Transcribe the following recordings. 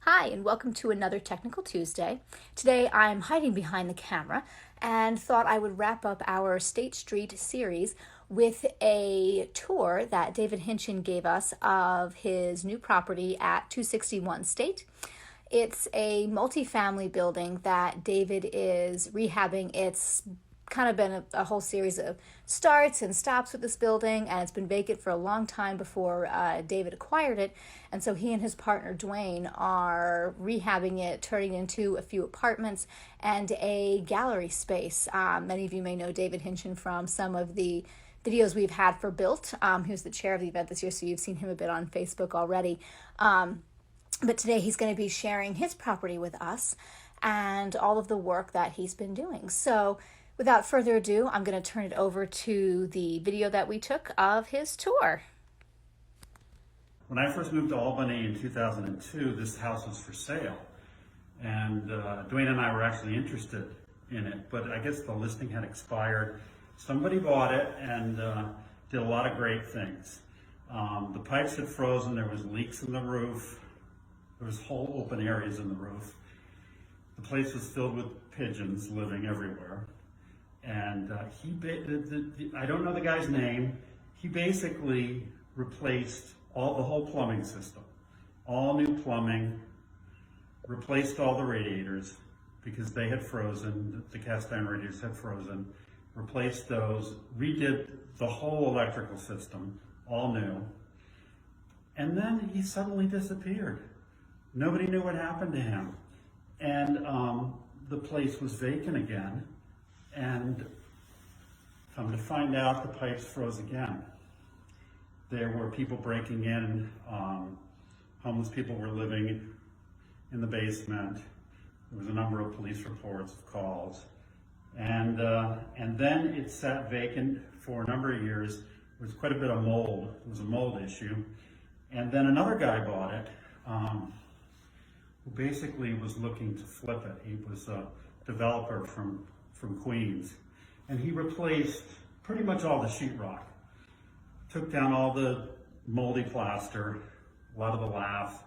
Hi, and welcome to another Technical Tuesday. Today I'm hiding behind the camera and thought I would wrap up our State Street series with a tour that David Hinchen gave us of his new property at 261 State. It's a multifamily building that David is rehabbing. It's kind of been a whole series of starts and stops with this building, and it's been vacant for a long time before David acquired it. And so he and his partner Dwayne are rehabbing it, turning it into a few apartments and a gallery space. Many of you may know David Hinchen from some of the videos we've had for Built. He was the chair of the event this year, so you've seen him a bit on Facebook already. But today he's going to be sharing his property with us and all of the work that he's been doing. So without further ado, I'm going to turn it over to the video that we took of his tour. When I first moved to Albany in 2002, this house was for sale. And Dwayne and I were actually interested in it, but I guess the listing had expired. Somebody bought it and did a lot of great things. The pipes had frozen, there was leaks in the roof, there was whole open areas in the roof. The place was filled with pigeons living everywhere. And I don't know the guy's name. He basically replaced the whole plumbing system, all new plumbing, replaced all the radiators because they had frozen, the cast iron radiators had frozen, replaced those, redid the whole electrical system, all new. And then he suddenly disappeared. Nobody knew what happened to him. And the place was vacant again. And come to find out, the pipes froze again. There were people breaking in, homeless people were living in the basement. There was a number of police reports of calls. And then it sat vacant for a number of years. There was quite a bit of mold. It was a mold issue. And then another guy bought it, who basically was looking to flip it. He was a developer from Queens, and he replaced pretty much all the sheetrock, took down all the moldy plaster, a lot of the lath,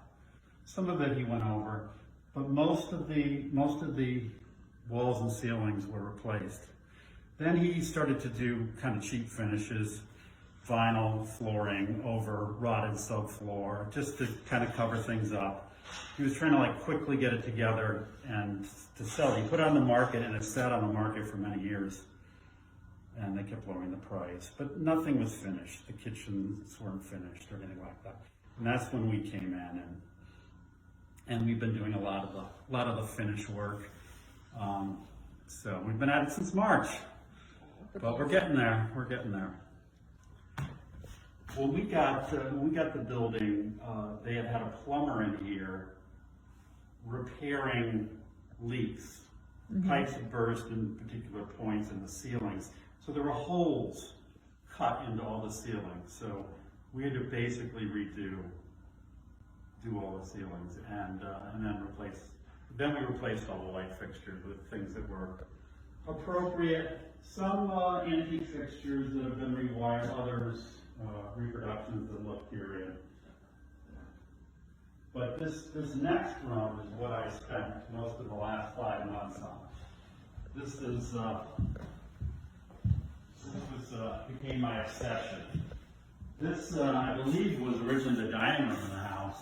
some of it he went over, but most of the walls and ceilings were replaced. Then he started to do kind of cheap finishes, vinyl flooring over rotted subfloor, just to kind of cover things up. He was trying to quickly get it together and to sell. He put it on the market, and it sat on the market for many years. And they kept lowering the price, but nothing was finished. The kitchens weren't finished or anything like that. And that's when we came in, and we've been doing a lot of the finish work. So we've been at it since March, but we're getting there. We're getting there. When we got the building, they had a plumber in here repairing leaks. Mm-hmm. Pipes had burst in particular points in the ceilings. So there were holes cut into all the ceilings. So we had to basically do all the ceilings and then replace. Then we replaced all the light fixtures with things that were appropriate. Some antique fixtures that have been rewired, others reproductions that look period. But this next room is what I spent most of the last 5 months on. This became my obsession. This, I believe, was originally the dining room in the house.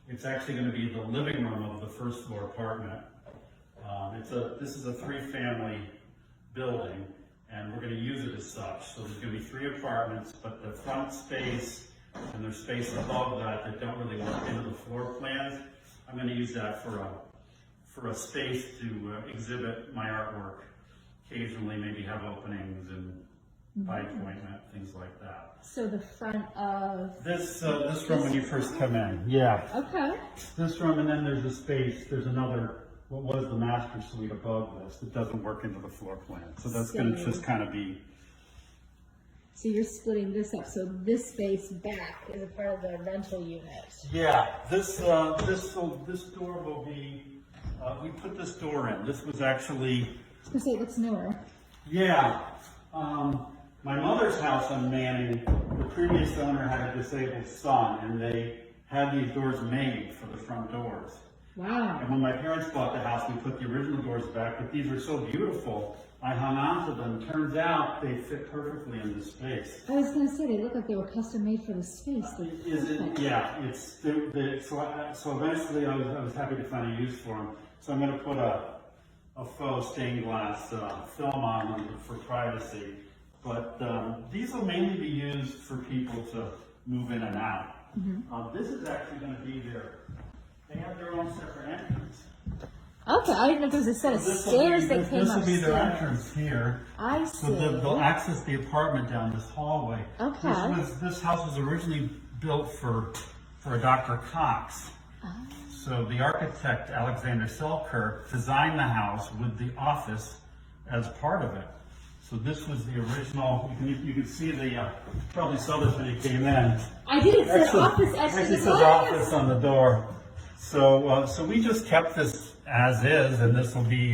It's actually going to be the living room of the first floor apartment. This is a 3-family building, and we're going to use it as such. So there's going to be 3 apartments, but the front space and there's space above that don't really work into the floor plans. I'm going to use that for a space to exhibit my artwork. Occasionally, maybe have openings and by appointment, things like that. So the front of this room when you first come in, yeah. Okay. This room, and then there's a space. There's another. What was the master suite above this that doesn't work into the floor plan. So that's going to just kind of be. So you're splitting this up. So this space back is a part of the rental unit. Yeah. This door will be. We put this door in. This was actually. I was going to say it looks newer. Yeah. My mother's house on Manning, the previous owner had a disabled son, and they had these doors made for the front doors. Wow. And when my parents bought the house, we put the original doors back, but these were so beautiful, I hung on to them. Turns out they fit perfectly in this space. I was going to say, they look like they were custom made for the space. Is it? Yeah, so eventually I was happy to find a use for them. So I'm going to put a faux stained glass film on them for privacy. But these will mainly be used for people to move in and out. This is actually going to be they have their own separate entrance. Okay, I didn't know there was a set of stairs that came upstairs. This will be their entrance here. I see. So they'll access the apartment down this hallway. Okay. This house was originally built for a Dr. Cox. Oh. So the architect, Alexander Selkirk, designed the house with the office as part of it. So this was the original. You can see probably saw this when you came in. I did. It said office Actually, it says office on the door. So we just kept this as is, and this will be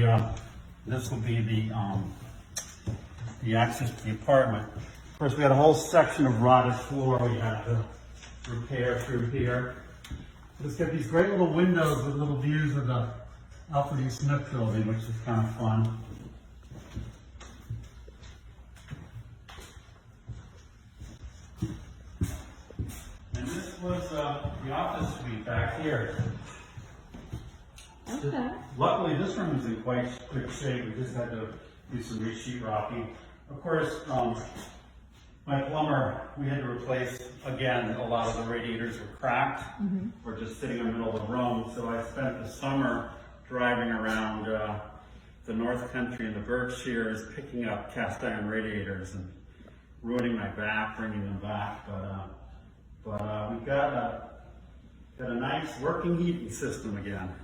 the access to the apartment. Of course, we had a whole section of rotted floor we had to repair through here. Let's get these great little windows with little views of the Alfred E. Smith building, which is kind of fun. And this was the office suite back here. Okay. Luckily, this room is in quite good shape. We just had to do some re-sheetrocking. Of course, my plumber, we had to replace, again, a lot of the radiators were cracked. Or just sitting in the middle of the room. So I spent the summer driving around the North Country and the Berkshires, picking up cast iron radiators and ruining my back, bringing them back. But we've got a nice working heating system again.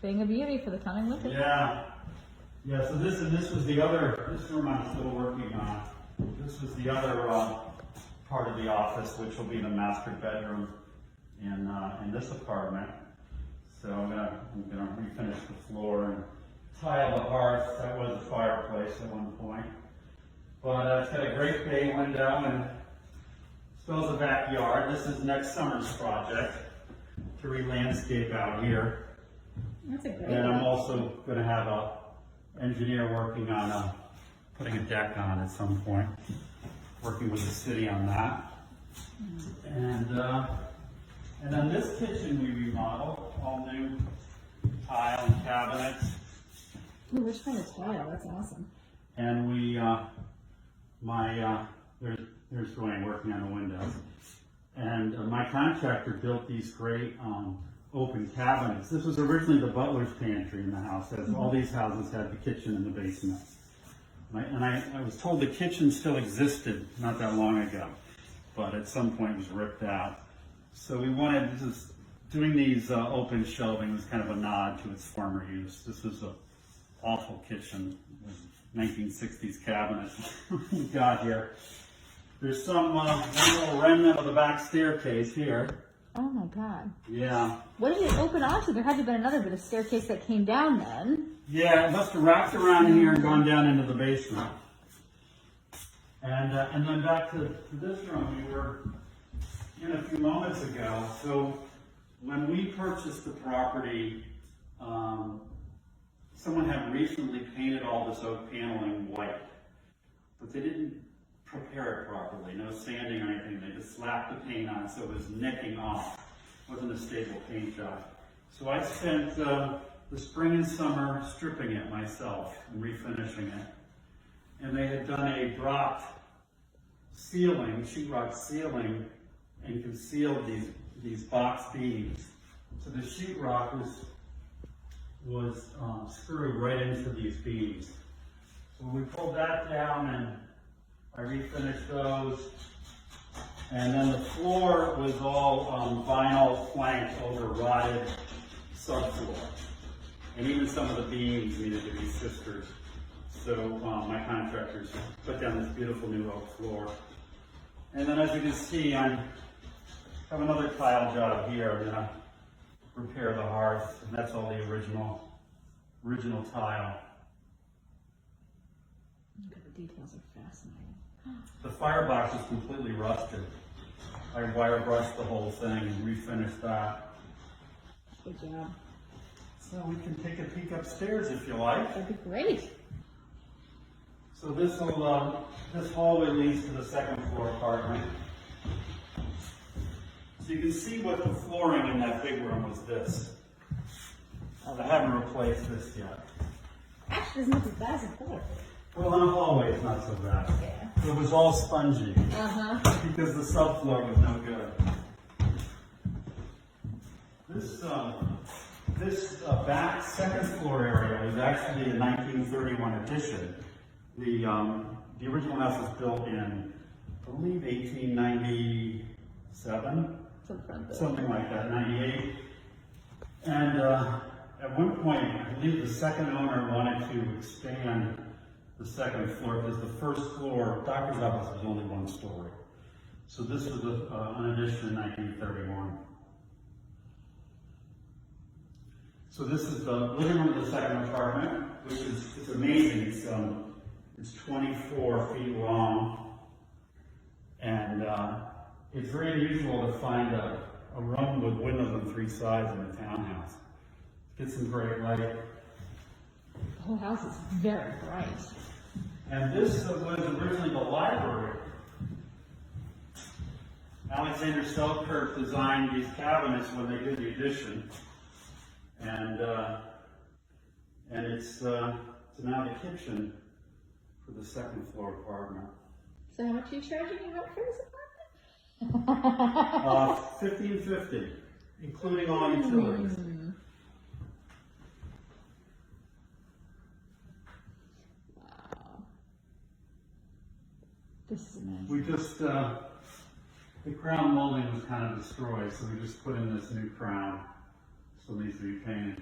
Being a beauty for the coming winter. Yeah. So this was the other. This room I'm still working on. This was the other part of the office, which will be the master bedroom in this apartment. So I'm gonna refinish the floor and tile the hearth. That was a fireplace at one point. But it's got a great bay window and still has a backyard. This is next summer's project to re-landscape out here. That's a great And I'm also going to have an engineer working on putting a deck on at some point, working with the city on that. And then this kitchen we remodeled, all new tile and cabinets. Ooh, which kind of tile? That's awesome. And there's Dwayne working on the windows. And my contractor built these great open cabinets. This was originally the butler's pantry in the house, as all these houses had the kitchen in the basement. And I was told the kitchen still existed not that long ago, but at some point it was ripped out. So we wanted, doing these open shelving was kind of a nod to its former use. This was an awful kitchen with 1960s cabinets we got here. There's some one little remnant of the back staircase here. Oh my God. Yeah. What did it open onto? There had to have been another bit of staircase that came down then. Yeah, it must have wrapped around here and gone down into the basement. And then back to this room we were in a few moments ago. So when we purchased the property, someone had recently painted all this oak paneling white, but they didn't prepare it properly, no sanding or anything. They just slapped the paint on, so it was nicking off. It wasn't a stable paint job. So I spent the spring and summer stripping it myself and refinishing it. And they had done a dropped ceiling, sheetrock ceiling, and concealed these box beams. So the sheetrock was screwed right into these beams. So we pulled that down and I refinished those, and then the floor was all vinyl plank over rotted subfloor, and even some of the beams needed to be sisters. So my contractors put down this beautiful new oak floor. And then as you can see, I have another tile job here. I'm gonna repair the hearth, and that's all the original tile. The details are fascinating. The firebox is completely rusted. I wire brushed the whole thing and refinished that. Good job. So we can take a peek upstairs if you like. That'd be great. So this hallway leads to the second floor apartment. So you can see what the flooring in that big room was this. I haven't replaced this yet. Actually, it's not as bad as I thought. Well, in the hallway it's not so bad. Yeah. It was all spongy because the subfloor was no good. This back second floor area is actually a 1931 addition. The original house was built in, I believe, 1897, something like that, 98. And at one point, I believe the second owner wanted to expand the second floor because the first floor, doctor's office, was only one story. So this was an addition in 1931. So this is the living room of the second apartment, which is, it's amazing. It's 24 feet long, and it's very unusual to find a room with windows on three sides in a townhouse. Get some great light. The whole house is very bright. And this was originally the library. Alexander Selkirk designed these cabinets when they did the addition. And it's now the kitchen for the second floor apartment. So how much are you charging me rent for this apartment? $1,550, including all utilities. Wow. This is amazing. We just, the crown molding was kind of destroyed, so we just put in this new crown. Still needs to be painted.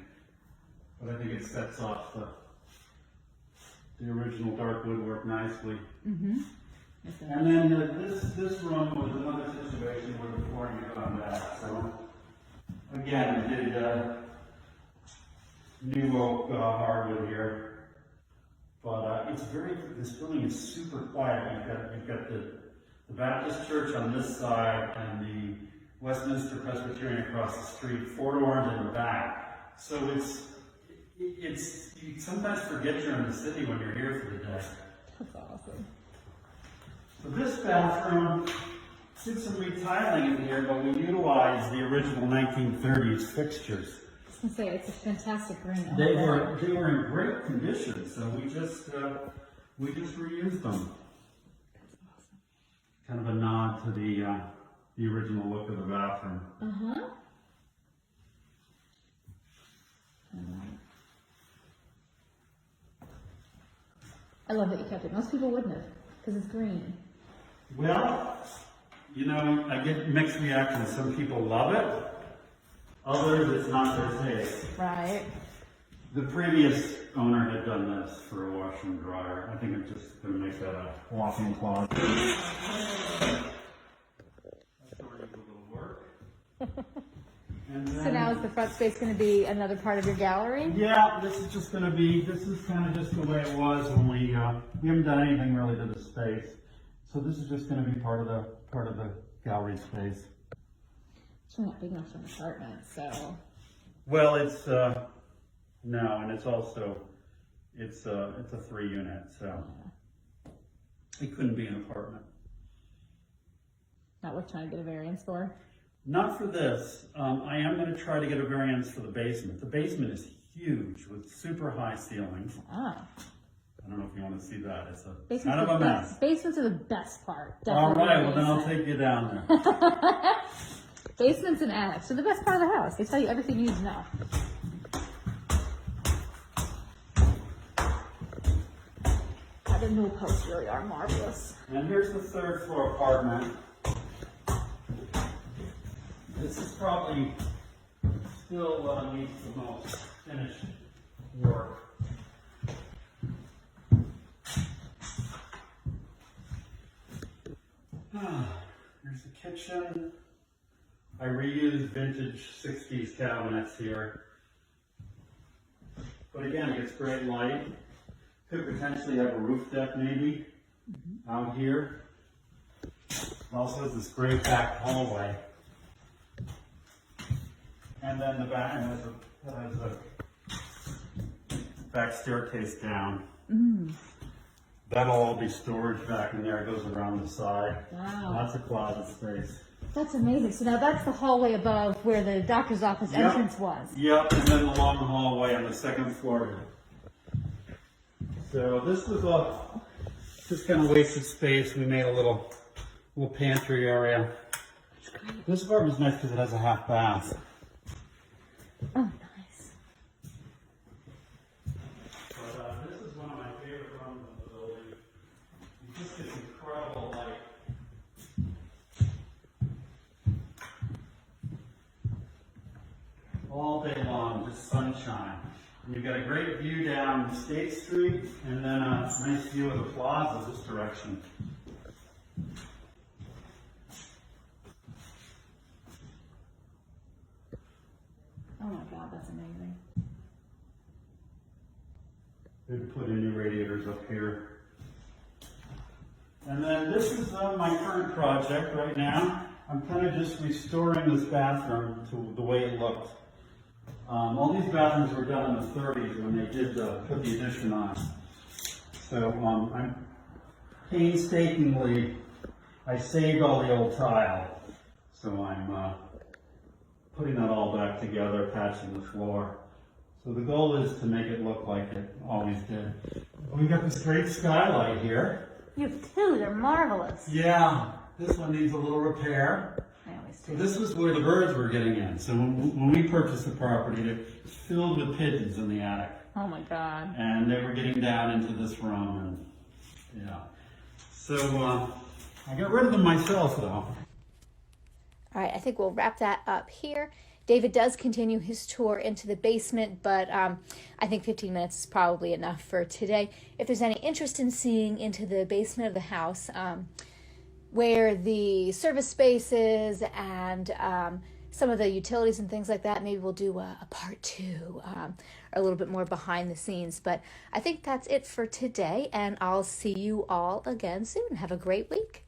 But I think it sets off the original dark woodwork nicely. And then this room was another situation where the flooring had gone bad. So again, we did new oak hardwood here. But this building is super quiet. You've got the Baptist church on this side and the Westminster Presbyterian across the street, four doors in the back. So you sometimes forget you're in the city when you're here for the day. That's awesome. So this bathroom did some retiling in here, but we utilized the original 1930s fixtures. I was gonna say it's a fantastic room. They were in great condition, so we just reused them. That's awesome. Kind of a nod to the original look of the bathroom. I love that you kept it. Most people wouldn't have, because it's green. Well, you know, I get mixed reactions. Some people love it, others it's not their taste. Right. The previous owner had done this for a washer and dryer. I think I'm just going to make that a walk-in closet. That's where you do a little work. And then, So now is the front space going to be another part of your gallery? Yeah, this is kind of just the way it was when we haven't done anything really to the space. So this is just going to be part of the gallery space. It's not big enough for an apartment, so. Well, it's no, and it's also it's a 3-unit, so it couldn't be an apartment. Not worth trying to get a variance for? Not for this. I am going to try to get a variance for the basement. The basement is huge with super high ceilings. Ah. I don't know if you want to see that. It's Basements kind of a mess. Basements are the best part. All Definitely right, well then I'll take you down there. Basements and attics are the best part of the house. They tell you everything you need to know. The no posts really are marvelous. And here's the third floor apartment. This is probably still needs the most finished work. Here's the kitchen. I reused vintage 60s cabinets here. But again, it gets great light. Could potentially have a roof deck maybe out here. It also has this great back hallway. And then the back end has back staircase down. That'll all be storage back in there. It goes around the side. Wow. Lots of closet space. That's amazing. So now that's the hallway above where the doctor's office entrance was. Yep, and then the long hallway on the second floor. So this was just kind of wasted space. We made a little pantry area. This apartment's nice because it has a half bath. Oh, nice. But this is one of my favorite rooms in the building. You just get incredible light. All day long, just sunshine. And you've got a great view down State Street and then a nice view of the plaza this direction. Oh my God, that's amazing. They've put in new radiators up here. And then this is my current project right now. I'm kind of just restoring this bathroom to the way it looked. All these bathrooms were done in the 30s when they did put the addition on. So I'm painstakingly, I saved all the old tile. So I'm putting that all back together, patching the floor. So the goal is to make it look like it always did. We've got this great skylight here. You have two, they're marvelous. Yeah, this one needs a little repair. I always So do. this was where the birds were getting in. So when we purchased the property, it was filled with pigeons in the attic. Oh my God. And they were getting down into this room and, yeah. So I got rid of them myself though. All right, I think we'll wrap that up here. David does continue his tour into the basement, but I think 15 minutes is probably enough for today. If there's any interest in seeing into the basement of the house, where the service space is and some of the utilities and things like that, maybe we'll do a part 2, or a little bit more behind the scenes. But I think that's it for today, and I'll see you all again soon. Have a great week.